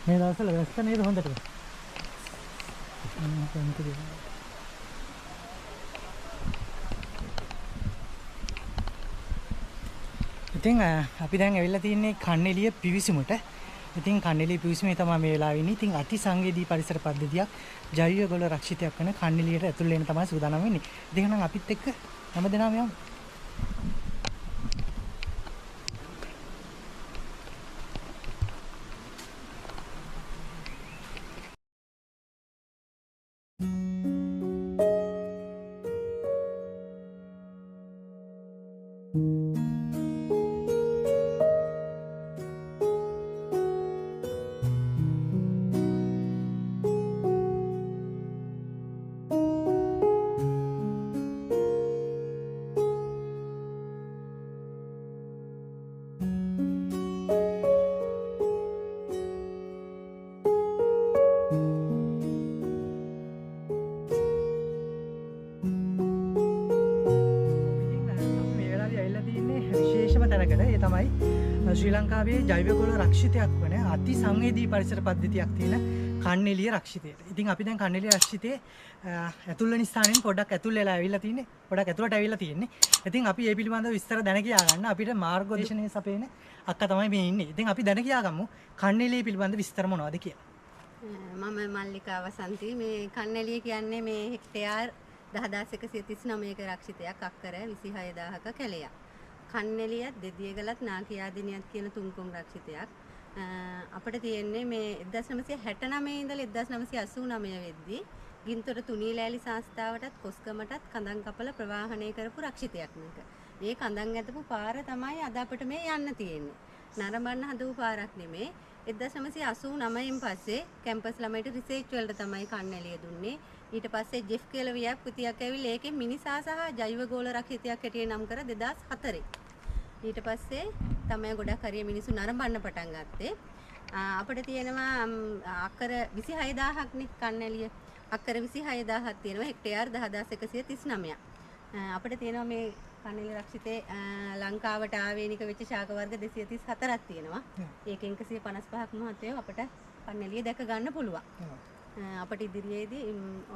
මේ දවස්වල වැස්ස නේද හොඳට. ඉතින් අපි දැන් ඇවිල්ලා තින්නේ කන්නේලිය පිවිසුමට. ඉතින් කන්නේලිය පිවිසුමේ තමයි මේ වෙලාවේ ඉන්නේ. ඉතින් අති සංවේදී පරිසර පද්ධතියක් ජෛව ගොල රක්ෂිතයක් වෙන කන්නේලියට ඇතුල් වෙන්න තමයි සූදානම් වෙන්නේ. ඉතින් නම් අපිත් එක්ක හැමදෙනාම යමු. ඒ තමයි ශ්‍රී ලංකාවේ ජෛව ගොල රක්ෂිතයක් වන අති සංවේදී පරිසර පද්ධතියක් තියෙන කන්නේලිය රක්ෂිතයට. ඉතින් අපි දැන් කන්නේලිය රක්ෂිතයේ ඇතුල් වෙන ස්ථානෙන් පොඩ්ඩක් ඇතුල් වෙලා ඇවිල්ලා තින්නේ. පොඩ්ඩක් ඇතුළට ඇවිල්ලා තියෙන්නේ. ඉතින් අපි මේ පිළිබඳව විස්තර දැන කියා ගන්න අපිට මාර්ගෝපදේශනයේ සපේන අක්කා තමයි මේ ඉන්නේ. ඉතින් අපි දැන කියා ගමු කන්නේලිය පිළිබඳ විස්තර මොනවද කියලා. මම මල්ලිකා වසන්ති. මේ කන්නේලිය කියන්නේ මේ හෙක්ටයාර් 10139ක රක්ෂිතයක් අක්කර 26000ක කැලයක්. කන්නේලියත් දෙදියගලත් නාකියාදිනියත් කියන තුන්කුම් රක්ෂිතයක්. අපිට තියෙන්නේ මේ 1969 ඉඳලා 1989 වෙද්දී ගින්තොට තුනීලෑලි සංස්ථාවටත් කොස්ගමටත් කඳන් කපල ප්‍රවාහනය කරපු රක්ෂිතයක් මේක. මේ කඳන් ඇතපු පාර තමයි අද අපිට මේ යන්න තියෙන්නේ. නරඹන්න හදපු පාරක් නෙමේ. 1989න් පස්සේ කැම්පස් ළමයිට රිසර්ච් වලට තමයි කන්නේලිය දුන්නේ. ඊට පස්සේ ජෙෆ් කියලා ව්‍යාපෘතියක් ඇවිල්ලා ඒකේ මිනිසා සහ ජෛව ගෝල රක්ෂිතයක් හැටියට නම් කර 2004. ඊට පස්සේ තමයි ගොඩක් හරිය මිනිස්සු නරඹන්න පටන් ගත්තේ. අපිට තියෙනවා අක්කර 26000ක් නේ කන්නේලිය. අක්කර 26000ක් තියෙනවා හෙක්ටයාර් 10139ක්. අපිට තියෙනවා මේ කන්නේලිය රක්ෂිතේ ලංකාවට ආවේනික වෙච්ච ශාක වර්ග 234ක් තියෙනවා. ඒකෙන් 155ක් මහත්වය අපිට කන්නේලිය දැක ගන්න පුළුවන්. අපිට ඉදිරියේදී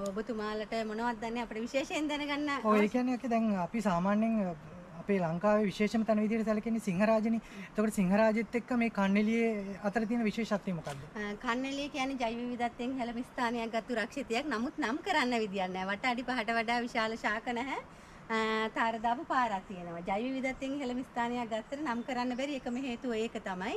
ඔබතුමාලට මොනවද දන්නේ අපිට විශේෂයෙන් දැනගන්න. ඔය ඒ කියන්නේ අක්කේ දැන් අපි සාමාන්‍යයෙන් අපේ ලංකාවේ විශේෂම තැන විදිහට සැලකෙන්නේ සිංහරාජනේ. එතකොට සිංහරාජෙත් එක්ක මේ කන්නේලියේ අතර තියෙන විශේෂත්වය මොකක්ද? කන්නේලිය කියන්නේ ජෛව විවිධත්වයෙන් හැලම ස්ථානයක් ගත්තු රක්ෂිතයක්. නමුත් නම් කරන්න විදියක් නැහැ. වට අඩි 5ට වඩා විශාල ශාක නැහැ. තාර දාපු පාරක් තියෙනවා. ජෛව විවිධත්වයෙන් හැලම ස්ථානයක් ගත්තට නම් කරන්න බැරි එකම හේතුව ඒක තමයි.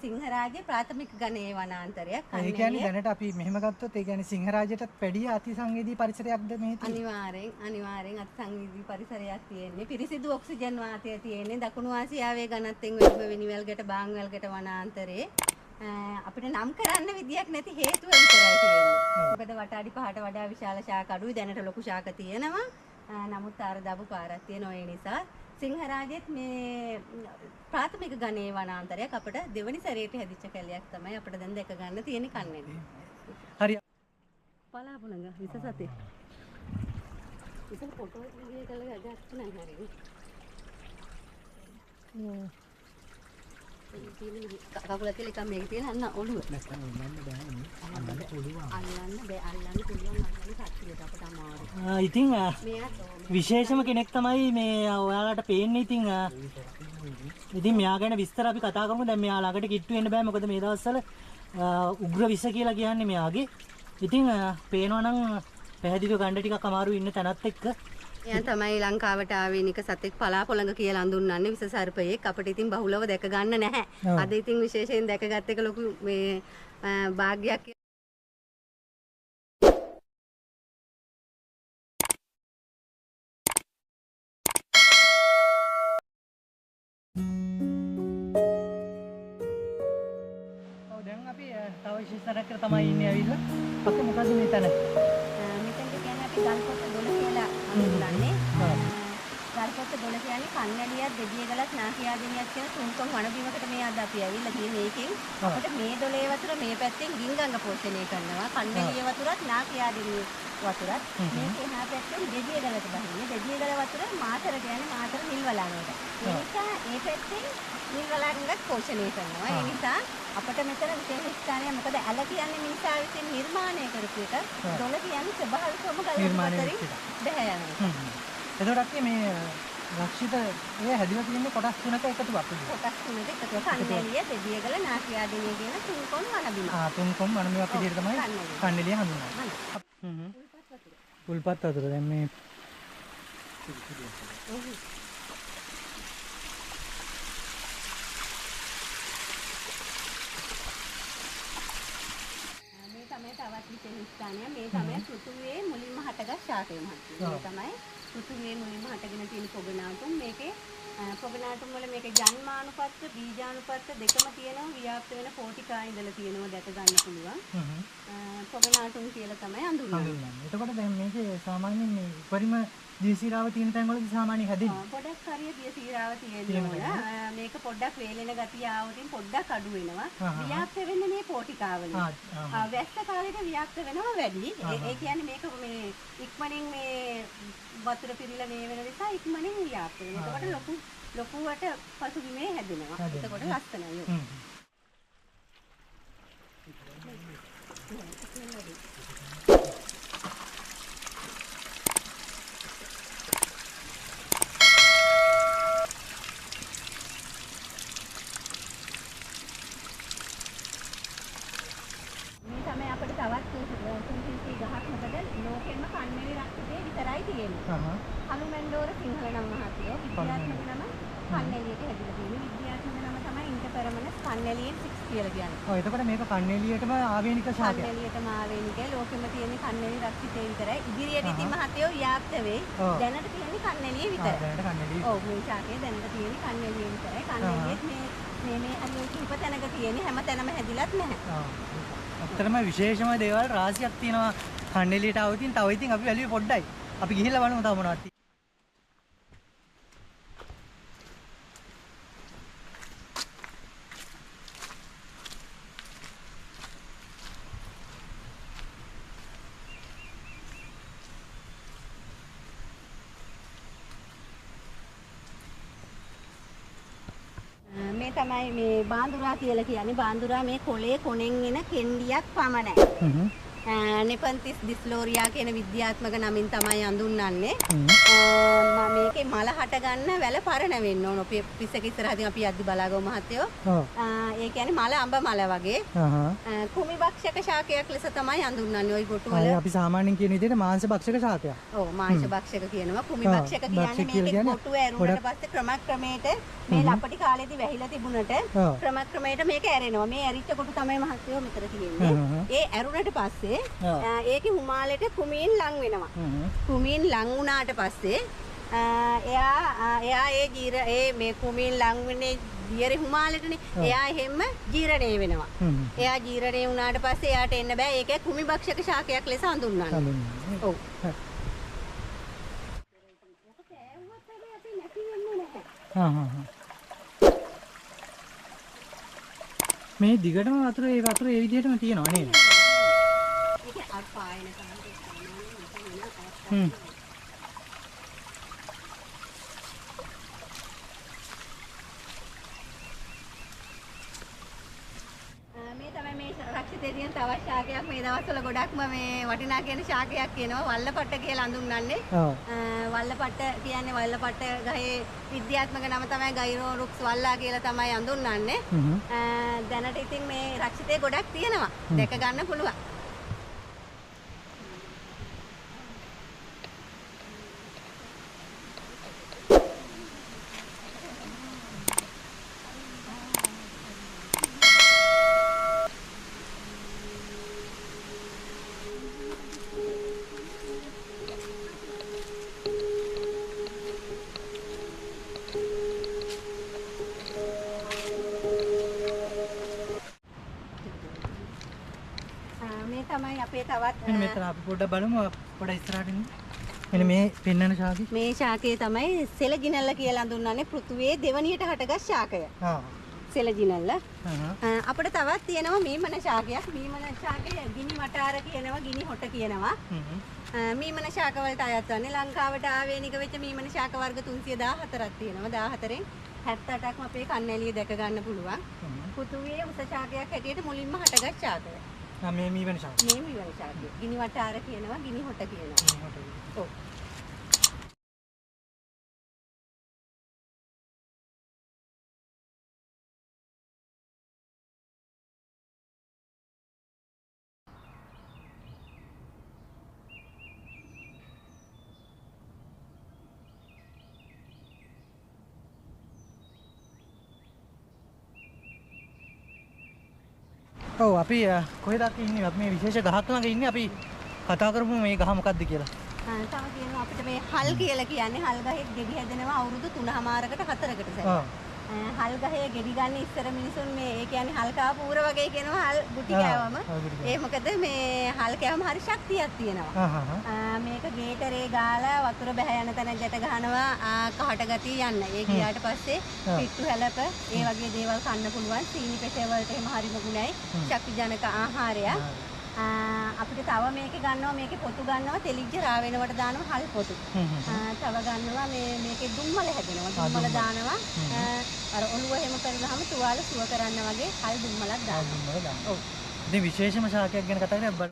සිංහරාජයේ ප්‍රාථමික ගණයේ වනාන්තරයක්. ඒ කියන්නේ දැනට අපි මෙහෙම ගත්තොත් ඒ කියන්නේ සිංහරාජයටත් වැඩිය අති සංවේදී පරිසරයක්ද මේ තියෙන්නේ? අනිවාර්යෙන් අති සංවේදී පරිසරයක් තියෙන්නේ. පිරිසිදු ඔක්සිජන් වාතය තියෙන්නේ. දකුණු ආසියාවේ ඝනත්වයෙන් වැඩිම වෙනිවැල්ගට බාංවැල්ගට වනාන්තරේ. අපිට නම් කරන්න විදියක් නැති හේතුව විතරයි තියෙන්නේ. මොකද වට අඩි 5ට වඩා විශාල ශාක අඩුයි. දැනට ලොකු ශාක තියෙනවා. නමුත් ආර දාපු පාරක් තියෙනවා. ඒ නිසා සිංහරාජෙත් මේ ප්‍රාථමික ගණයේ වනාන්තරයක් අපිට දෙවනි සැරේට හැදිච්ච කැලයක් තමයි අපිට දැන් දැක ගන්න තියෙන කන්නේලිය. හරි. පලාපුණඟ විසසතේ. ඉතින් ෆොටෝ වීඩියෝ කරලා ගත්ත නැහැ හරිනේ. කකුල කියලා එකක් මේක තියෙන අන්න ඔළුව. නැත්නම් ඔන්නන්න බෑනේ. අල්ලන්න පුළුවන්. අල්ලන්න පුළුවන් කට්ටියට අපට අමාරු. ඉතින් විශේෂම කෙනෙක් තමයි මේ ඔයාලට පේන්නේ. ඉතින් මෙයා ගැන විස්තර අපි කතා කරමු. දැන් මෙයා ළඟට කිට්ටු වෙන්න බෑ. මොකද මේ දවස්වල උග්‍ර විස කියලා කියන්නේ මෙයාගේ. ඉතින් පේනවා නම් පැහැදිලිව ගන්න ටිකක් අමාරු ඉන්න තැනත් එක්ක. එයා තමයි ලංකාවට ආවේනික සතෙක් පලාපොළඟ කියලා හඳුන්වන්නේ විස සර්පයෙක්. අපිට ඉතින් බහුලව දැක ගන්න නැහැ. අද ඉතින් විශේෂයෙන් දැකගත් එක ලොකු මේ භාග්‍යයක්. දැන් අපි තව විශේෂණයක් තමයි ඉන්නේ ඇවිල්ලා. අපිට මොකද මේ තැන? මෙතෙන්ට කියන්නේ අපි ගල්පොත්ත 12 කියලා හඳුන්වන්නේ. ගල්පොත්ත 12 කියන්නේ කන්නැලියක් දෙදිය ගලක් නාකියාදෙනියක් කියන තුන්කොන් වනබිමකට මේ අද අපි ඇවිල්ලා තියෙන්නේ. ඒකෙන් අපිට මේ දොලේ වතුර මේ පැත්තෙන් ගින්ගඟ පෝෂණය කරනවා. කන්නැලිය වතුරත් නාකියාදෙනිය වතුරත් මේක එහා පැත්තෙන් දෙදිය ගලට බහින්නේ. දෙදිය ගල වතුර මාතර කියන්නේ මාතර නිල් වලාංගකට. ඒ නිසා ඒ පැත්තෙන් නිල් වලාංගකට පෝෂණය කරනවා. ඒ නිසා අපිට මෙතන විශේෂ ස්ථානයක් මොකද ඇල කියන්නේ මිනිසා විසින් නිර්මාණය කරපු එක. දොල කියන්නේ ස්වභාවිකවම ගලකට බැහැ යන එක. එතකොට අපි මේ රක්ෂිත ඒ හැදිලා තියෙන්නේ කොටස් තුනක එකතුවක් විදිහට. කොටස් තුනක එකතුවක්. කන්නැලිය, දෙදියගල, නාකියාදෙනිය කියන තුන්කොන් වනබිම. තුන්කොන් වනබිමක් විදිහට තමයි කන්නැලිය හඳුන්වන්නේ. උල්පත් වතුර දැන් මේ තමයි තවත් විශේෂ ස්ථානයක්. මේ තමයි පෘථුවියේ මුලින්ම හටගත් ශාකය මහත්මයා. මේ තමයි පෘථුවියේ මුලින්ම හටගෙන තියෙන පොගනාටුම්. මේකේ පොගනාටුම් වල මේකේ ජන්මානුපත්ත, බීජානුපත්ත දෙකම තියෙනවා. ව්‍යාප්ත වෙන කෝටිකා ඉඳලා තියෙනවා දැක ගන්න පුළුවන්. පොගනාටුම් කියලා තමයි හඳුන්වන්නේ. එතකොට දැන් මේකේ සාමාන්‍යයෙන් මේ උපරිම දියසීරාව තියෙන තැන්වලදී සාමාන්‍යයෙන් හැදෙන්නේ. පොඩක් හරිය දියසීරාව තියෙනවා. මේක පොඩ්ඩක් වේලෙන ගතිය ආවොතින් පොඩ්ඩක් අඩු වෙනවා. ව්‍යාප්ත වෙන්නේ මේ කෝටිකාවලින්. වැස්ස කාලේට ව්‍යාප්ත වෙනවා වැඩි. ඒ කියන්නේ මේක මේ ඉක්මනින් මේ වතුර පිරීලා මේ වෙන නිසා ඉක්මනින් ව්‍යාප්ත වෙනවා. එතකොට ලොකුවට පසුබිමේ හැදෙනවා. එතකොට ලස්සනයි. තවත් තුන්සිල්පී ගහක් මොකද ලෝකෙම කන්නැලි රක්ෂිතේ විතරයි තියෙන්නේ. අනුමෙන්ඩෝර සිංහල නම් මහත්මයෝ විද්‍යාත්මක නම කන්නැලියට හැදිලා තියෙන්නේ. විද්‍යාත්මක නම තමයි ඉන්ටර්පරමනස් කන්නැලියෙන් 6 කියලා කියන්නේ. ඔව් එතකොට මේක කන්නැලියටම ආවේනික ශාකයක්. කන්නැලියටම ආවේනිකයි. ලෝකෙම තියෙන්නේ කන්නැලි රක්ෂිතේ විතරයි. ඉදිරියට ඉතින් මහත්මයෝ ව්‍යාප්ත වෙයි. දැනට තියෙන්නේ කන්නැලිය විතරයි. දැනට කන්නැලිය. ඔව් මේ ශාකය දැනට තියෙන්නේ කන්නැලිය විතරයි. කන්නැලියෙත් මේ අනිත් කිහිප තැනක තියෙන්නේ හැම තැනම හැදිලත් නැහැ. ඇත්තටම විශේෂම දේවල් රාශියක් තියෙනවා කන්නැලියට આવුතින්. තව ඉතින් අපි වැළුවේ පොඩ්ඩයි. අපි ගිහිල්ලා බලමු තව මොනවද තියෙන්නේ. මේ තමයි මේ බාඳුරා කියලා කියන්නේ. බාඳුරා මේ කොලේ කොනෙන් එන කෙන්ඩියක් පමණයි. නෙපන්තිස් ඩිස්ලෝරියා කියන විද්‍යාත්මක නමින් තමයි හඳුන්වන්නේ. මේකේ මල හට ගන්න වැල පරණ වෙන්න ඕන. අපි පිස්සක ඉස්සරහදී අපි යද්දි බලාගමු මහත්තයෝ. ඒ කියන්නේ මල අඹ මල වගේ. කුමි භක්ෂක ශාකයක් ලෙස තමයි හඳුන්වන්නේ. ওই කොටු වල. අපි සාමාන්‍යයෙන් කියන විදිහට මාංශ භක්ෂක ශාකයක්. ඔව් මාංශ භක්ෂක කියනවා. කුමි භක්ෂක කියන්නේ මේකේ කොටු ඇරුණට පස්සේ ක්‍රමක්‍රමයට මේ ලපටි කාලේදී වැහිලා තිබුණට ක්‍රමක්‍රමයට මේක ඇරෙනවා. මේ ඇරිච්ච කොටු තමයි මහත්තයෝ මෙතන තියෙන්නේ. ඒ ඇරුණට පස්සේ ඒකේ හුමාලෙට කුමීන් ලං වෙනවා. කුමීන් ලං වුණාට පස්සේ එයා ඒ මේ කුමීන් ලං වෙන්නේ දියරේ හුමාලෙටනේ. එයා එහෙම ජීර්ණය වෙනවා. එයා ජීර්ණය වුණාට පස්සේ එයාට එන්න බෑ. ඒක කුමි භක්ෂක ශාකයක් ලෙස හඳුන්වන්නේ. ඔව්. මේ දිගටම වතුර ඒ විදිහටම තියෙනවා නේද? පායන කාලේ මේ තමයි මේ රක්ෂිතේ තියෙන තවත් ශාකයක්. මේ දවස්වල ගොඩක්ම මේ වටිනා කියන ශාකයක් කියනවා වල්ලපට්ට කියලා හඳුන්වන්නේ. වල්ලපට්ට කියන්නේ වල්ලපට්ට ගහේ විද්‍යාත්මක නම තමයි ගයිරෝරුක්ස් වල්ලා කියලා තමයි හඳුන්වන්නේ. දැනට ඉතින් මේ රක්ෂිතේ ගොඩක් තියෙනවා. දැක ගන්න පුළුවන්. තමයි අපේ තවත් මෙතන අපි පොඩ්ඩක් බලමු පොඩ්ඩක් ඉස්සරහට ඉන්න. මෙන්න මේ පෙන්වන ශාකේ. මේ ශාකය තමයි සෙලගිනල්ල කියලා හඳුන්වන්නේ පෘථුවියේ දෙවණියට හටගත් ශාකය. ආ. සෙලගිනල්ල. අපිට තවත් තියෙනවා මීමන ශාකයක්. මීමන ශාකය ගිනි මටාර කියනවා, ගිනි හොට කියනවා. මීමන ශාක වලට අයත් වන්නේ ලංකාවට ආවේනික වෙච්ච මීමන ශාක වර්ග 314ක් තියෙනවා. 14න් 78ක්ම අපේ කන්නැලිය දැක ගන්න පුළුවන්. පෘථුවියේ උස ශාකයක් හැටියට මුලින්ම හටගත් ශාකය. මේ මීමන ශාකය. මේ මීමන ශාකය. ගිනි වටාර කියනවා, ගිනි හොට කියනවා. ඔව්. ඔව් අපි කොහෙද ඉන්නේ? අපි මේ විශේෂ ගහක් ළඟ ඉන්නේ. අපි කතා කරමු මේ ගහ මොකක්ද කියලා. තව කියනවා අපිට මේ හල් කියලා කියන්නේ හල් ගහේ ගෙඩි හැදෙනවා අවුරුදු 3මාරකට 4කට සැරේ. හල් ගහේ ගෙඩි ගන්න ඉස්සර මිනිසුන් මේ ඒ කියන්නේ හල් කාපූර වගේ කියනවා හල් ගුටි කෑවම. ඒ මොකද මේ හල් කෑවම හරි ශක්තියක් තියෙනවා. මේක ගේටරේ ගාලා වතුර බැහැ යන තැන ජට ගහනවා කහට ගතිය යන්න. ඒ ගියාට පස්සේ පිට්ටු හැලප ඒ වගේ දේවල් කන්න පුළුවන්. සීනි පෙටේ වලට එහෙම හරිම ගුණයි. ශක්තිජනක ආහාරයක්. අපිට තව මේක ගන්නවා මේකේ පොතු ගන්නවා තෙලිජ්ජ රා වෙනවට දානවා හල් පොතු. තව ගන්නවා මේකේ දුම්මල හැදෙනවා. දුම්මල දානවා. අර ඔළුව එහෙම කරනවාම තුවාල සුව කරන්න වගේ හල් දුම්මලක් දානවා. ඔව්. ඉතින් විශේෂම ශාකයක් ගැන කතා කරන්නේ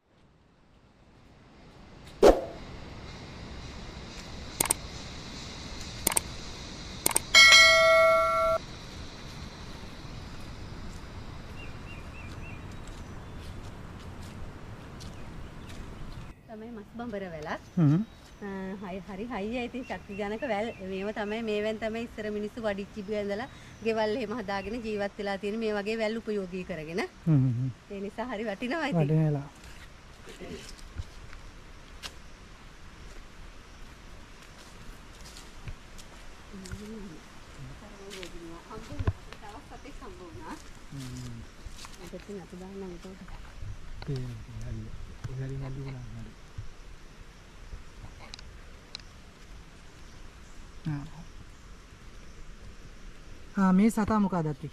තමයි මස් බඹර වැලක්. හරි හයිය ඉතින් ශක්තිජනක වැල් මේව තමයි මේවෙන් තමයි ඉස්සර මිනිස්සු වඩිච්චි බඳලා ගෙවල් එහෙම හදාගෙන ජීවත් වෙලා තියෙන මේ වගේ වැල් උපයෝගී කරගෙන. ඒ නිසා හරි වටිනවා ඉතින්. වටිනවා. මේ සතා මොකක්ද ඇති?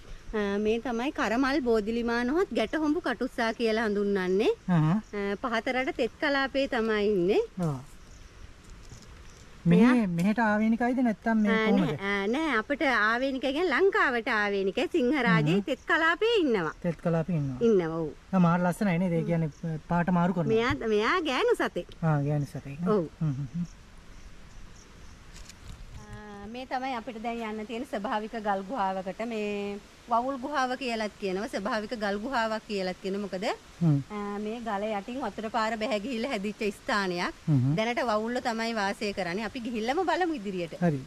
මේ තමයි කරමල් බෝධිලිමානොත් ගැටහොඹු කටුස්සා කියලා හඳුන්වන්නේ. පහතරට තෙත් කලාපේ තමයි ඉන්නේ. මෙහෙට ආවේනිකයිද නැත්නම් මේ කොහමද? නෑ අපිට ආවේනික කියන්නේ ලංකාවට ආවේනික සිංහරාජේ තෙත් කලාපේ ඉන්නවා. තෙත් කලාපේ ඉන්නවා. ඉන්නවා ඔව්. මාර ලස්සනයි නේද? ඒ කියන්නේ පාට මාරු කරනවා. මෙයා ගෑනු සතෙක්. ගෑනු සතෙක්. ඔව්. මේ තමයි අපිට දැන් යන්න තියෙන ස්වභාවික ගල් ගුහාවකට මේ වවුල් ගුහාව කියලාත් කියනවා ස්වභාවික ගල් ගුහාවක් කියලාත් කියනවා මොකද මේ ගල යටින් වතුර පාර බැහැ ගිහිල්ලා හැදිච්ච ස්ථානයක් දැනට වවුල්ල තමයි වාසය කරන්නේ අපි ගිහිල්ලාම බලමු ඉදිරියට හරි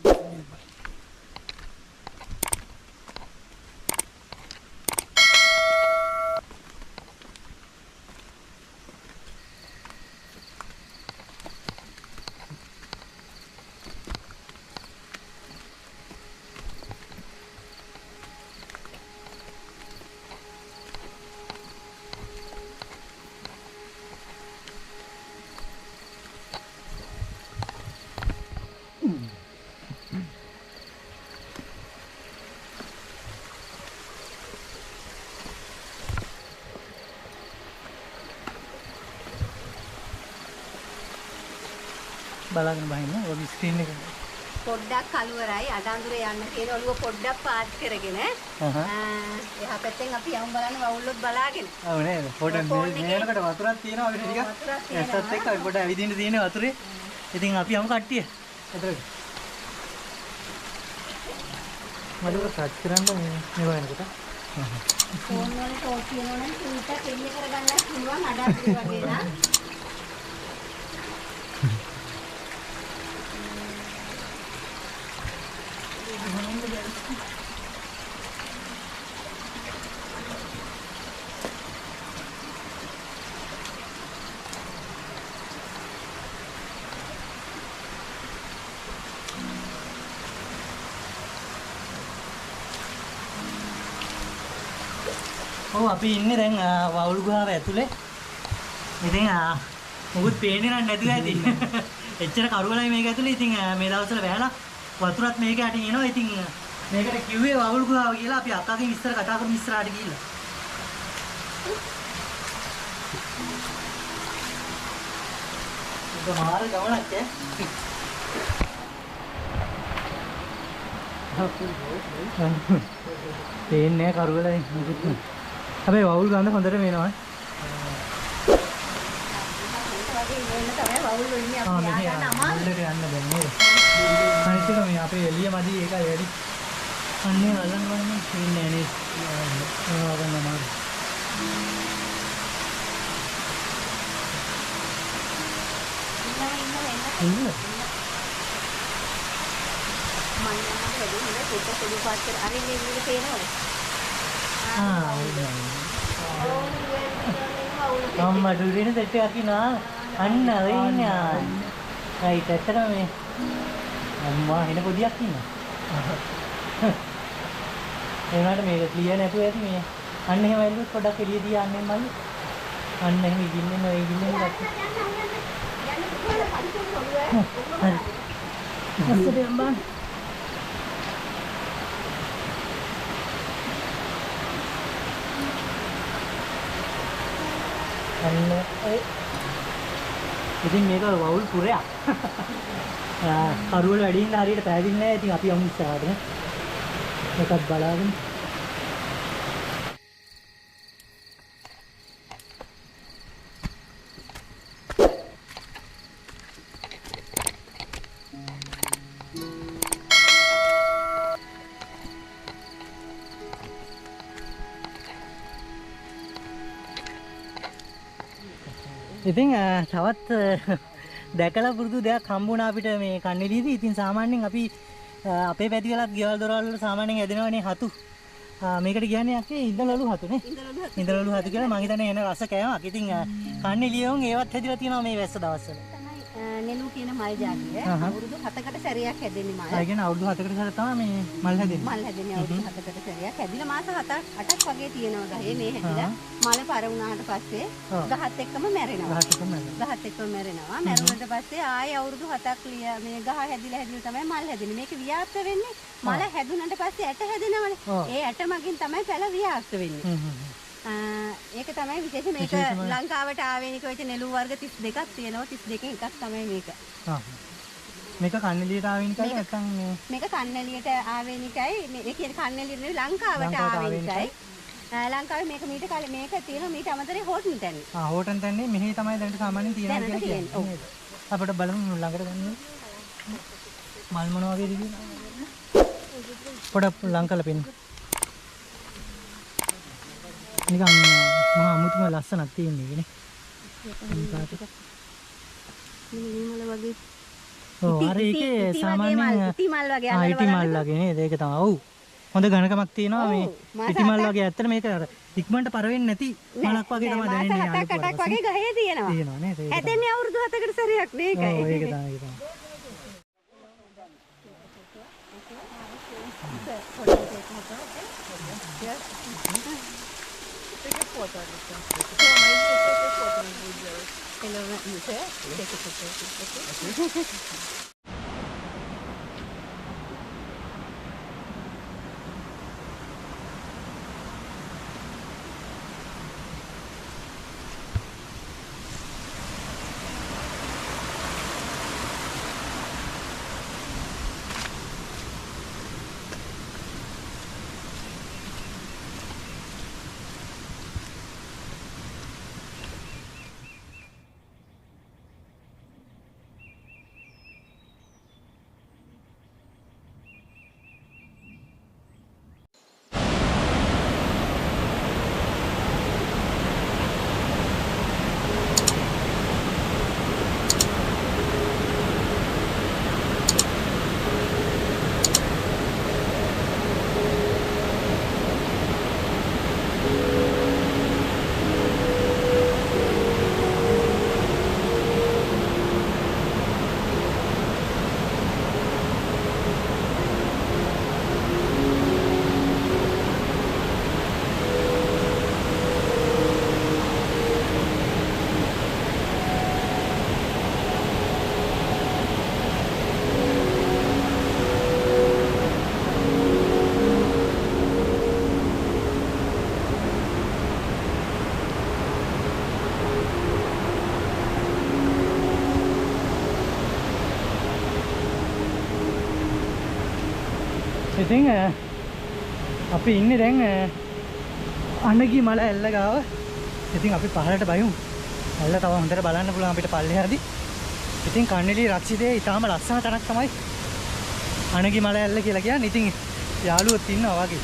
බලාගෙන බහින්න ඔය ස්ක්‍රීන් එක පොඩ්ඩක් කලවරයි අඩඳුරේ යන්න තියෙන ඔළුව පොඩ්ඩක් පාත් කරගෙන එහා පැත්තෙන් අපි යමු බලන්න වවුල්ලොත් බලාගෙන ඔව් නේද පොඩ්ඩක් මේනකට වතුරක් තියෙනවා අපිට ටිකක් ඇස්සත් එක්ක අපි පොඩ්ඩක් ඇවිදින්න තියෙන වතුරේ ඉතින් අපි යමු කට්ටිය එතකොට මඩුව ටච් කරන්න මේ වයින්කට ෆෝන් වල ටෝච් කියනවනම් ටීට එළිය කරගන්නත් පුළුවන් අඩඳුරේ වගේ නා ඔව් අපි ඉන්නේ දැන් වවුල් ගුහාව ඇතුලේ. ඉතින් මොකුත් පේන්නේ නැද්ද ඇති. එච්චර කරුවලයි මේක ඇතුලේ. ඉතින් මේ දවස්වල වැහලා වතුරත් මේක යටින් එනවා. ඉතින් මේකට කිව්වේ වවුල් ගුහාව කියලා. අපි අක්කාගෙන් ඉස්සර කතා කරමු ඉස්සරහට ගිහිල්ලා. ඒක මාර ගමනක් තේන්නේ කරුවලයි. හැබැයි වවුල් ගන්න හොඳට වෙනවා. මෙහෙ මුල්ලට යන්න දැන් නේද? අනිත් එක මේ අපේ එළිය මදි ඒකයි වැඩි. අන්නේ අල්ලන් ගන්න ඉන්නේ නේද? ඒවා ගන්න මාරු. ඉන්න. අම්මා දුරින් සෙට් එකක් ඉන්නවා. අන්න වෙන්නේ. රයිට් ඇත්තටම මේ අම්මා එන පොදියක් ඉන්නවා. ඒ වුණාට මේක ක්ලියර් නැතුව ඇති මේ. අන්න එහෙම ඇල්ලුවොත් පොඩ්ඩක් එළිය දිහා යන්නේ මල්ලි. අන්න එහෙම ඉගින්නේ නෝ ඉගින්නේ නැත්නම්. හරි. අස්සට යම්බන්. අන්න ඉතින් මේක වවුල් පුරයක්. කරුවල වැඩි ඉන්න හරියට පැහැදිලි නැහැ. ඉතින් අපි යමු ඉස්සරහට. මේකත් බලාගෙන. ඉතින් තවත් දැකලා පුරුදු දෙයක් හම්බුණා අපිට මේ කන්නේදීදී. ඉතින් සාමාන්‍යයෙන් අපි අපේ පැති වලත් ගෙවල් දොරවල් වල සාමාන්‍යයෙන් ඇදෙනවනේ හතු. මේකට කියන්නේ යකේ ඉඳලලු හතුනේ. ඉඳලලු හතු කියලා මම හිතන්නේ එන රස කෑමක්. ඉතින් කන්නේ ලියෝන් ඒවත් හැදිලා තියෙනවා මේ වැස්ස දවස්වල. නෙළු කියන මල් ජාතිය අවුරුදු 7කට සැරයක් හැදෙන්නේ මල්. ඒ කියන්නේ අවුරුදු 7කට සැරයක් තමයි මේ මල් හැදෙන්නේ. මල් හැදෙන්නේ අවුරුදු 7කට සැරයක්. හැදිලා මාස 8ක් වගේ තියෙනවා ගහේ මේ හැදිලා. මල පර වුණාට පස්සේ ගහත් එක්කම මැරෙනවා. ගහත් එක්කම මැරෙනවා. මැරුණාට පස්සේ ආයෙ අවුරුදු 7ක් මේ ගහ හැදිලා තමයි මල් හැදෙන්නේ. මේක ව්‍යාප්ත වෙන්නේ මල හැදුනට පස්සේ ඇට හැදෙනවනේ. ඒ ඇට මගින් තමයි පැල ව්‍යාප්ත වෙන්නේ. ඒක තමයි විශේෂ. මේක ලංකාවට ආවේනික වෙච්ච නෙළු වර්ග 32ක් තියෙනවා. 32කින් එකක් තමයි මේක. මේක කන්නලියට ආවේනිකයි නැත්නම් මේක කන්නලියට ආවේනිකයි. ඒ කියන්නේ කන්නලියට නෙවෙයි ලංකාවට ආවේනිකයි. ලංකාවේ මේක මීට කාලේ මේක තියෙනවා. මීට අමතරේ හෝටන් තැන්නේ. හෝටන් තැන්නේ මෙහි තමයි දැන් සාමාන්‍යයෙන් තියෙනවා කියලා කියන්නේ. අපිට බලමු ළඟට ගන්න. මල් මොන වගේද කියලා. පොඩක් ලං කරලා පෙන්නන්න. නිකන් මහා අමුතුම ලස්සනක් තියෙන්නේ නේ. මල වගේ. ඔව් අර ඒකේ සාමාන්‍යයෙන් ඉටි මල් වගේ ඉටි මල් වගේ නේද? ඒක තමයි. ඔව්. හොඳ ඝනකමක් තියෙනවා මේ ඉටි මල් වගේ. ඇත්තට මේක අර ඉක්මනට පර වෙන්නේ නැති මලක් වගේ තමයි දැනෙන්නේ. මාස 7ක් වගේ ගහේ තියෙනවා. තියෙනවා නේද? හැදෙන්නේ අවුරුදු 7කට සැරයක් මේකයි. ඔව් ඒක තමයි. ඉතින් අපි ඉන්නේ දැන් අනගි මල ඇල්ල ගාව. ඉතින් අපි පහළට බයමු. ඇල්ල තව හොඳට බලන්න පුළුවන් අපිට පල්ලෙහාදී. ඉතින් කන්නේලි රක්ෂිතේ ඊටාම ලස්සන තැනක් තමයි අනගි මල ඇල්ල කියලා කියන්නේ. ඉතින් යාළුවොත් ඉන්නවා වගේ.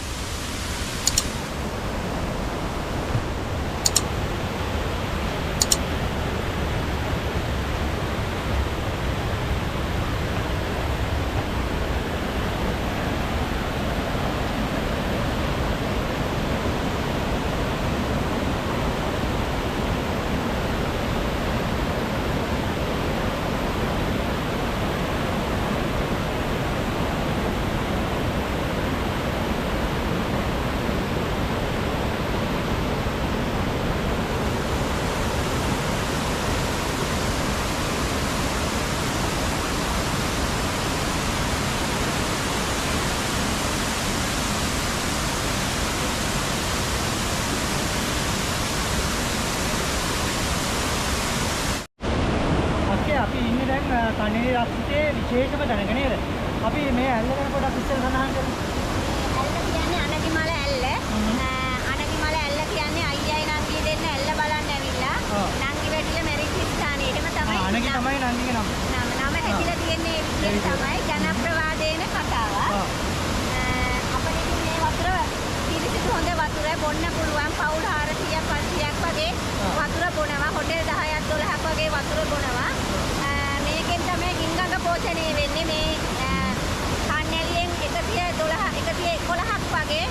අපි ඉන්නේ දැන් කන්නේලි රක්ෂිතේ විශේෂම තැනක නේද? අපි මේ ඇල්ල ගැන පොඩ්ඩක් ඉස්සෙල් සඳහන් කරමු. ඇල්ල කියන්නේ අනගිමල ඇල්ල. අනගිමල ඇල්ල කියන්නේ අයියයි නංගි දෙන්න ඇල්ල බලන්න ඇවිල්ලා. නංගි වැටිලා මැරිච්ච ස්ථානෙටම තමයි. අනගි තමයි නංගිගේ නම. නම හැදිලා තියෙන්නේ ඒ තමයි ජනප්‍රවාදේන කතාව. අපිට මේ වතුර පිරිසිදු හොඳ වතුර බොන්න පුළුවන් පවුල් 400ක් 500ක් වගේ වතුර බොනවා. හොටෙල් 10ක් 12ක් වගේ වතුර බොනවා. මේකෙන් තමයි ගින්ගඟ පෝෂණය වෙන්නේ. මේ කන්නේලියෙන් 111ක් වගේ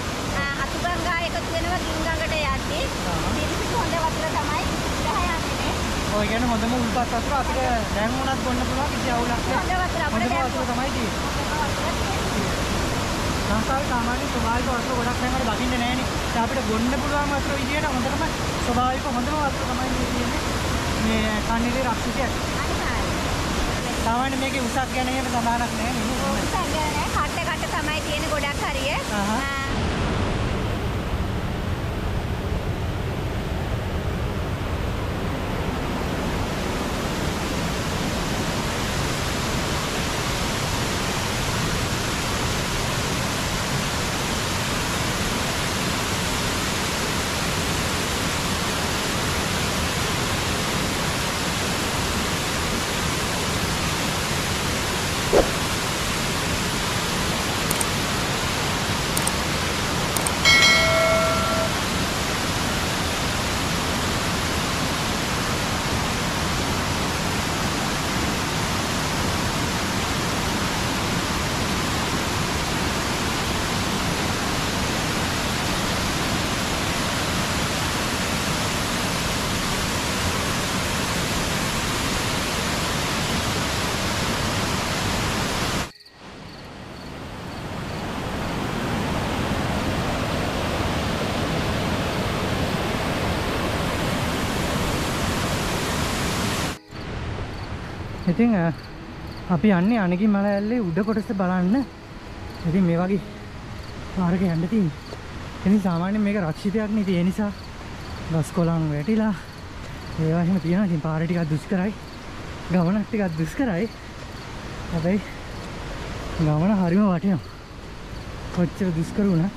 අතුගංගා එකතු වෙනවා ගින්ගඟට යද්දී. පිරිසිදු හොඳ වතුර තමයි 10 යන්නේ. ඔය කියන්නේ හොඳම උල්පත් වතුර අපිට දැන් උනත් බොන්න පුළුවන් කිසි අවුලක් නැහැ. හොඳ වතුර අපිට දැන් වතුර තමයි තියෙන්නේ. ලංකාවේ සාමාන්‍ය ස්වභාවික වතුර ගොඩක් නැංගට දකින්න නැහැනේ. දැන් අපිට බොන්න පුළුවන් වතුර විදියට හොඳටම ස්වභාවික හොඳම වතුර තමයි මේ තියෙන්නේ. මේ කන්නේලි රක්ෂිතය. සාමාන්‍ය මේකේ උසක් ගැන එහෙම සමානක් නැහැ නේ. උසක් ගැන නැහැ. කට තමයි තියෙන්නේ ගොඩක් හරිය. ඉතින් අපි යන්නේ අනගි මල ඇල්ලේ උඩ කොටස බලන්න. ඉතින් මේ වගේ පාරක යන්න තියෙන්නේ. ඉතින් සාමාන්‍යයෙන් මේක රක්ෂිතයක් නේ. ඒ නිසා ගස් කොළන් වැටිලා ඒවා එහෙම තියෙනවා. ඉතින් පාර ටිකක් දුෂ්කරයි. ගමනක් ටිකක් දුෂ්කරයි. හැබැයි ගමන හරිම වටිනවා. කොච්චර දුෂ්කර වුණා.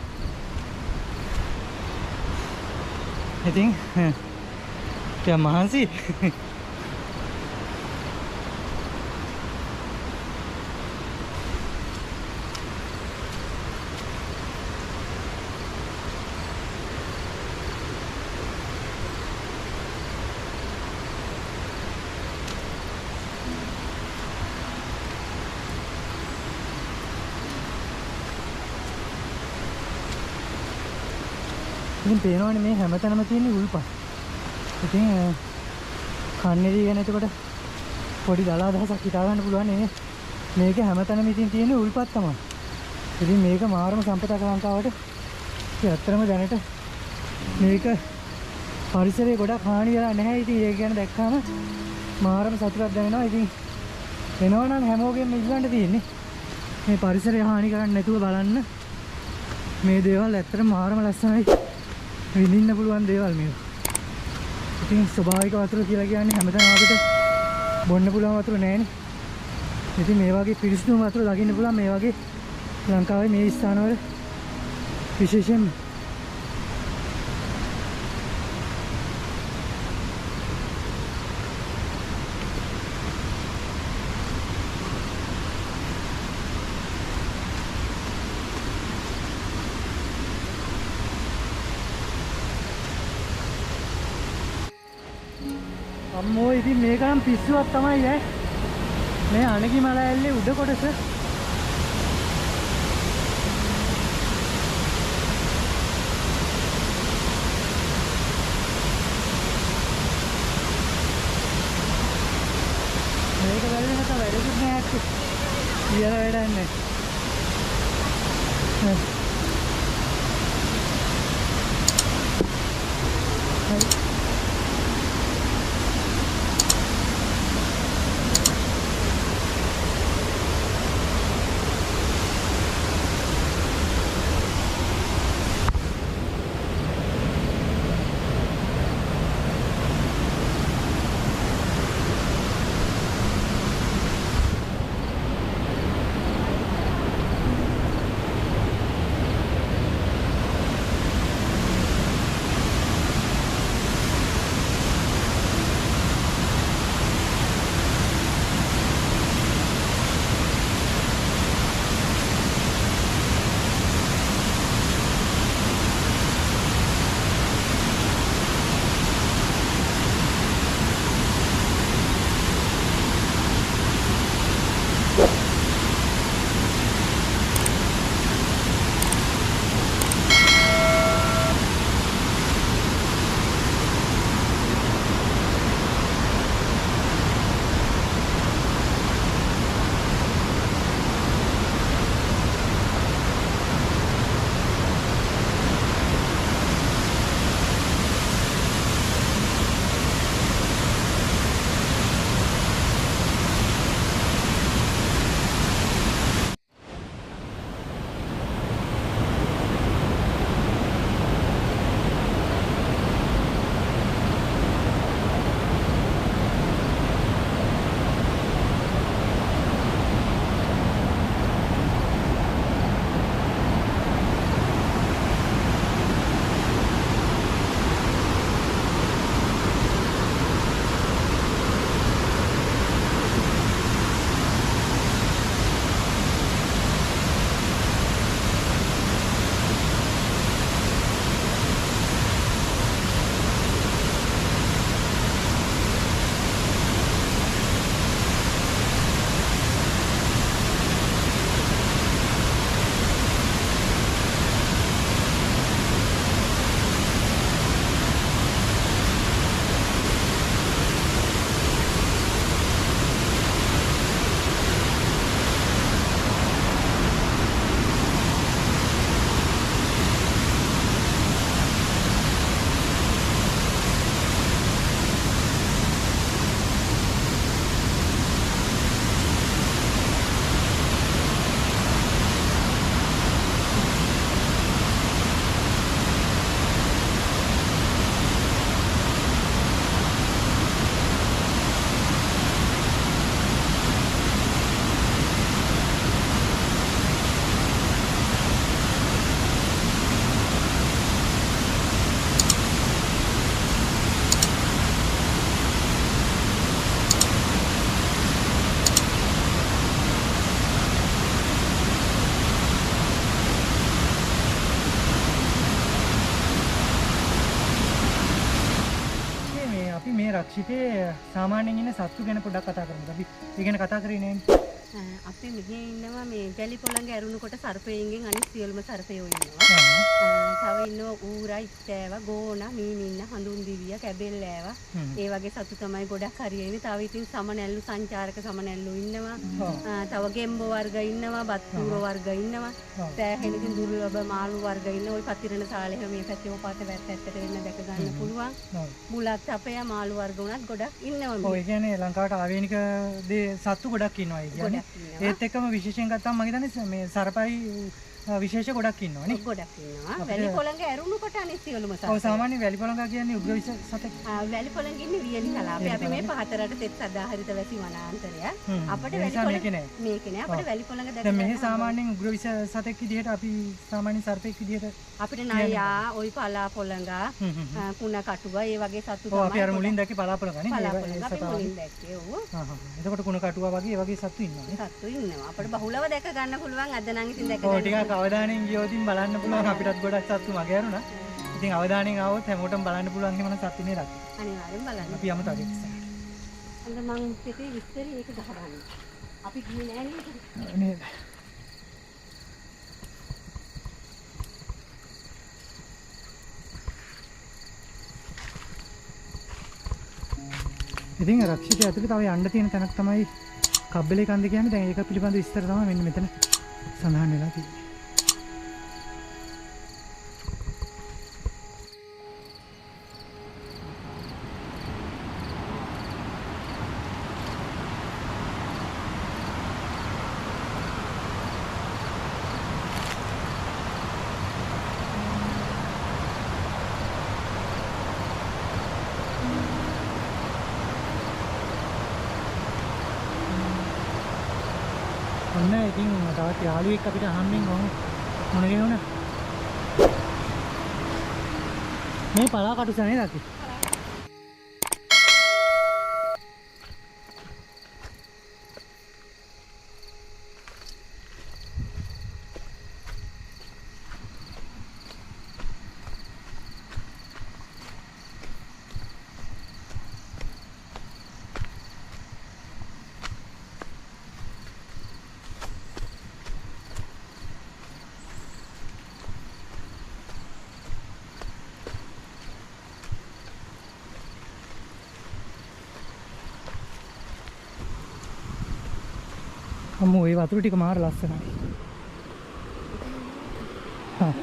ඉතින් ටික මහන්සි. ඉතින් පේනවනේ මේ හැමතැනම තියෙන උල්පත්. ඉතින් කන්නේලි ගැන එතකොට පොඩි දලා දහසක් හිතා ගන්න පුළුවන් නේ. මේක හැමතැනම ඉතින් තියෙන උල්පත් තමයි. ඉතින් මේක මාරම සම්පතක් ලංකාවට. ඒ ඇත්තටම දැනට මේක පරිසරයේ ගොඩක් හානි වෙලා නැහැ. ඉතින් ඒක ගැන දැක්කම මාරම සතුටක් දැනෙනවා. ඉතින් එනවනම් හැමෝගෙම ඉල්ලන්න තියෙන්නේ මේ පරිසරය හානි කරන්නේ නැතුව බලන්න. මේ දේවල් ඇත්තටම මාරම ලස්සනයි. විඳින්න පුළුවන් දේවල් මේවා. ඉතින් ස්වභාවික වතුර කියලා කියන්නේ හැමදාම අපිට බොන්න පුළුවන් වතුර නෑනේ. ඉතින් මේ වගේ පිරිසිදු වතුර දකින්න පුළුවන් මේ වගේ ලංකාවේ මේ ස්ථානවල විශේෂයෙන් අම්මෝ ඉතින් මේක නම් පිස්සුවක් තමයි ඈ මේ අනගි මල ඇල්ලේ උඩ කොටස මේක බලන්න නැත වැඩකුත් නෑ අක්කේ කියලා වැඩක් නෑ රක්ෂිතේ සාමාන්‍යයෙන් ඉන්න සත්තු ගැන පොඩ්ඩක් කතා කරමු. අපි ඒ ගැන කතා කරේ නෑනේ. අපි මෙහි ඉන්නවා මේ ගැලි පොළඟ ඇරුණුකොට සර්පයෙන්ගෙන් අනිත් සියලුම සර්පයෝ ඉන්නවා. තව ඉන්නවා ඌරා, ඉත්තෑවා, ගෝනා, මීමින්න, හඳුන් දිවිය, කැබෙල්ලෑවා. ඒ වගේ සතු තමයි ගොඩක් හරියන්නේ. තව ඉතින් සමනැල්ලු, සංචාරක සමනැල්ලු ඉන්නවා. තව ගෙම්බෝ වර්ග ඉන්නවා, බත්තුරෝ වර්ග ඉන්නවා. සෑහෙන ඉතින් දුර්ලභ මාළු වර්ග ඉන්නවා. ওই පතිරණ සාලේ මේ පැත්තේ ඔපාත වැත්තට වෙන්න දැක ගන්න පුළුවන්. බුලත් අපේ මාළු වර්ග උනත් ගොඩක් ඉන්නවා. ඔය කියන්නේ ලංකාවට ආවේනික දේ සත්තු ගොඩක් ඉන්නවා ඒ කියන්නේ. ඒත් එක්කම විශේෂයෙන් ගත්තාම මම හිතන්නේ මේ සර්පයි විශේෂ ගොඩක් ඉන්නවනේ. ගොඩක් ඉන්නවා. වැලි පොළඟ ඇරුණු කොට අනිත් සියලුම සත්ත්වෝ. ඔව් සාමාන්‍ය වැලි පොළඟ කියන්නේ උග්‍ර විස සතෙක්. වැලි පොළඟ ඉන්නේ වියලි කලාපේ. අපි මේ පහතරට තෙත් සදාහරිත වැසි වනාන්තරය. අපිට වැලි පොළඟ මේකේ නෑ. අපිට වැලි පොළඟ දැක. දැන් මෙහි සාමාන්‍යයෙන් උග්‍ර විස සතෙක් විදිහට අපි සාමාන්‍ය සර්පෙක් විදිහට අපිට නයා, ওই පලා පොළඟ, කුණ කටුව, ඒ වගේ සතු තමයි. ඔව් අපි අර මුලින් දැක්කේ පලා පොළඟ නේ. පලා පොළඟ අපි මුලින් දැක්කේ. ඔව්. එතකොට කුණ කටුව වගේ ඒ වගේ සතු ඉන්නවනේ. සතු ඉන්නවා. අපිට බහුලව දැක ගන්න පුළුවන්. අද නම් ඉතින් දැක ඔව් ගන්න. ටිකක් අවධානයෙන් ගියොත් බලන්න පුළුවන් අපිටත් ගොඩක් සතු මගේ අරුණා. ඉතින් අවධානයෙන් ආවොත් හැමෝටම බලන්න පුළුවන් එහෙම නම් සතු නේ රැකේ. අනිවාර්යෙන් බලන්න. අපි යමු තව ඉස්සරහට. අන්න මං පිටේ විස්තරي ඒක ගහගන්න. අපි ගියේ නෑ නේද? නේද? ඉතින් රක්ෂිතය ඇතුලේ තව යන්න තියෙන තැනක් තමයි කබ්බලේ කන්ද කියන්නේ. දැන් ඒක පිළිබඳ විස්තර තමයි මෙන්න මෙතන සඳහන් වෙලා තියෙන්නේ. ඔන්න ඉතින් තවත් යාළුවෙක් අපිට අහම්බෙන් මොන ගෙනුණා මේ පලා කටුස නේද අපි අම්මෝ ඒ වතුර ටික මාර ලස්සනයි. හා.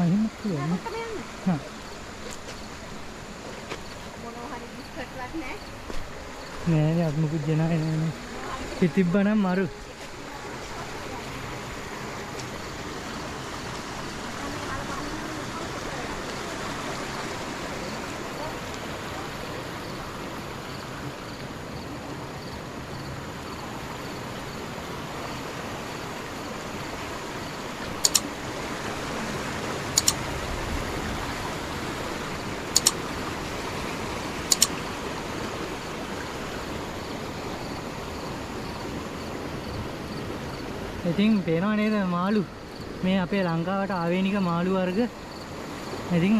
එහෙම පුළුවන්. හා. මොනවා හරි බිස්කට්වත් නෑ. නෑ අද මොකද දෙනානේ නෑ. පිටිබ්බනම් මරු. ඉතින් පේනවා නේද මාළු මේ අපේ ලංකාවට ආවේනික මාළු වර්ග. ඉතින්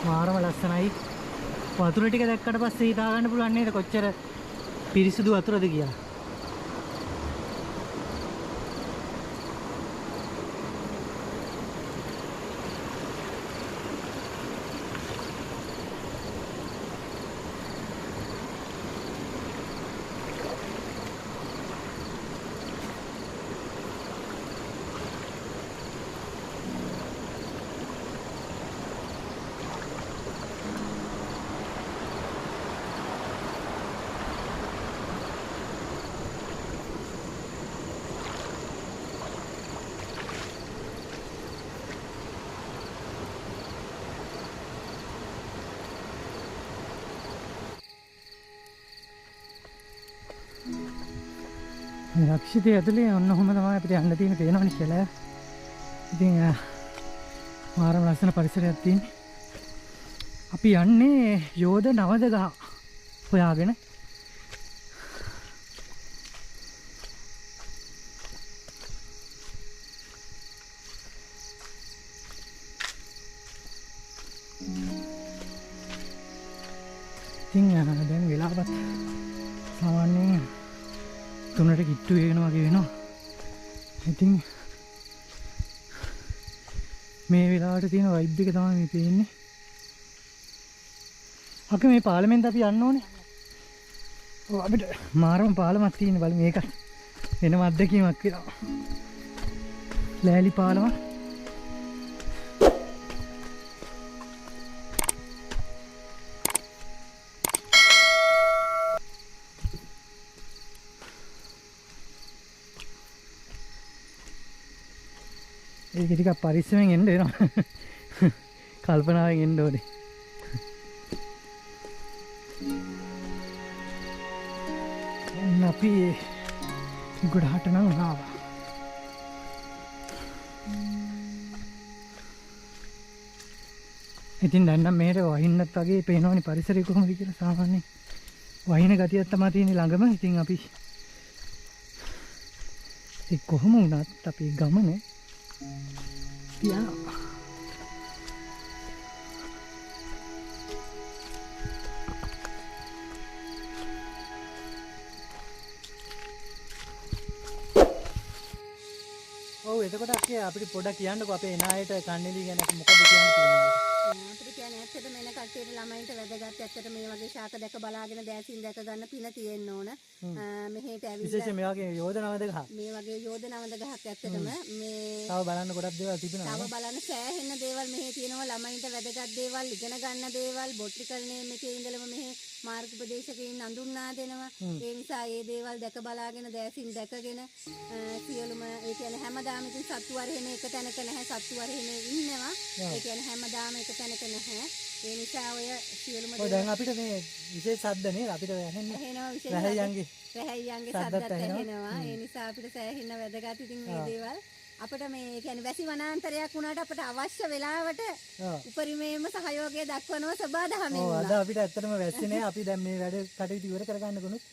මාරම ලස්සනයි. වතුර ටික දැක්කට පස්සේ හිතා ගන්න පුළුවන් නේද කොච්චර පිරිසිදු වතුරද කියලා. රක්ෂිතය ඇතුලේ ඔන්න ඔහොම තමයි අපිට යන්න තියෙන පේනවනේ කියලා. ඉතින් මාරම ලස්සන පරිසරයක් තියෙන්නේ. අපි යන්නේ යෝධ නවද ගහ හොයාගෙන. ඉතින් දැන් වෙලාවත් සාමාන්‍යයෙන් 3ට කිට්ටු වෙනවා වගේ වෙනවා. ඉතින් මේ වෙලාවට තියෙන වයිබ් එක තමයි මේ පේන්නේ. අපි මේ පාලමෙන්ද අපි යන්න ඕනේ. ඔව් අපිට මාරම පාලමක් තියෙන බලමු මේක වෙනම අත්දැකීමක් වෙනවා. ලෑලි පාලම. ඒක ටිකක් පරිස්සමෙන් එන්න වෙනවා. කල්පනාවෙන් එන්න ඕනේ. අපි ගොඩහට නම් ආවා. ඉතින් දැන් නම් මෙහෙට වහින්නත් වගේ පේනවනේ පරිසරය කොහොමද කියලා. සාමාන්‍යයෙන් වහින ගතියක් තමයි තියෙන්නේ ළඟම. ඉතින් අපි ඒ කොහොම වුණත් අපි ගමන යනවා. ඔව් එතකොට අපිට පොඩ්ඩක් කියන්නකෝ අපේ එන අයට කන්නේලි ගැන මොකද කියන්න තියෙන්නේ. අපිට කියන්නේ ඇත්තට මෙන්න කට්ටියට ළමයින්ට වැදගත්. ඇත්තට මේ වගේ ශාක දැක බලාගෙන දැසින් දැක ගන්න පින තියෙන්න ඕන. මෙහෙට ඇවිල්ලා විශේෂයෙන් මේ වගේ යෝජනාවද ගහ. මේ වගේ යෝජනාවද ගහක් ඇත්තටම මේ තව බලන්න ගොඩක් දේවල් තිබෙනවා. තව බලන්න සෑහෙන දේවල් මෙහෙ තියෙනවා. ළමයින්ට වැදගත් දේවල්, ඉගෙන ගන්න දේවල්, බොට්ටිකල්නේ මේකේ ඉඳලම මෙහෙ මාර්ග උපදේශකයින් අඳුන්වා දෙනවා. ඒ නිසා මේ දේවල් දැක බලාගෙන දැසින් දැකගෙන සියලුම ඒ කියන්නේ හැමදාම ඉතින් සත්තු වරහෙන එක තැනක නැහැ. සත්තු වරහෙන ඉන්නවා. ඒ කියන්නේ හැමදාම එක තැනක නැහැ. ඒ නිසා ඔය සියලුම ඔය දැන් අපිට මේ විශේෂ සද්ද නේද අපිට ඇහෙන්නේ. ඇහෙනවා විශේෂ රැහැයන්ගේ සද්දත් ඇහෙනවා. ඒ නිසා අපිට සෑහෙන වැදගත් ඉතින් මේ දේවල් අපිට මේ කියන්නේ වැසි වනාන්තරයක් වුණාට අපිට අවශ්‍ය වෙලාවට උපරිමයෙන්ම සහයෝගය දක්වනවා සබාදහමෙන්. ඔව් අද අපිට ඇත්තටම වැස්සේ නෑ. අපි දැන් මේ වැඩ කටයුතු ඉවර කරගන්න ගොනුත්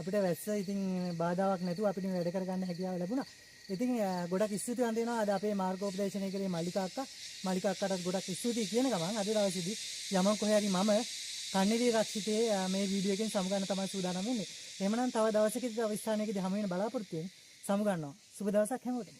අපිට වැස්ස ඉතින් බාධාවක් නැතුව අපිට මේ වැඩ කරගන්න හැකියාව ලැබුණා. ඉතින් ගොඩක් ස්තුතිවන්ත වෙනවා අද අපේ මාර්ගෝපදේශනය කරේ මල්ලිකා අක්කා. මල්ලිකා අක්කාටත් ගොඩක් ස්තුතියි කියන ගමන් අද දවසේදී යමන් කොහේ හරි මම කන්නේලි රක්ෂිතයේ මේ වීඩියෝ එකෙන් සමුගන්න තමයි සූදානම් වෙන්නේ. එහෙමනම් තව දවසකදී තව ස්ථානයකදී හමු වෙන බලාපොරොත්තු වෙමින් සමුගන්නවා. සුබ දවසක් හැමෝටම.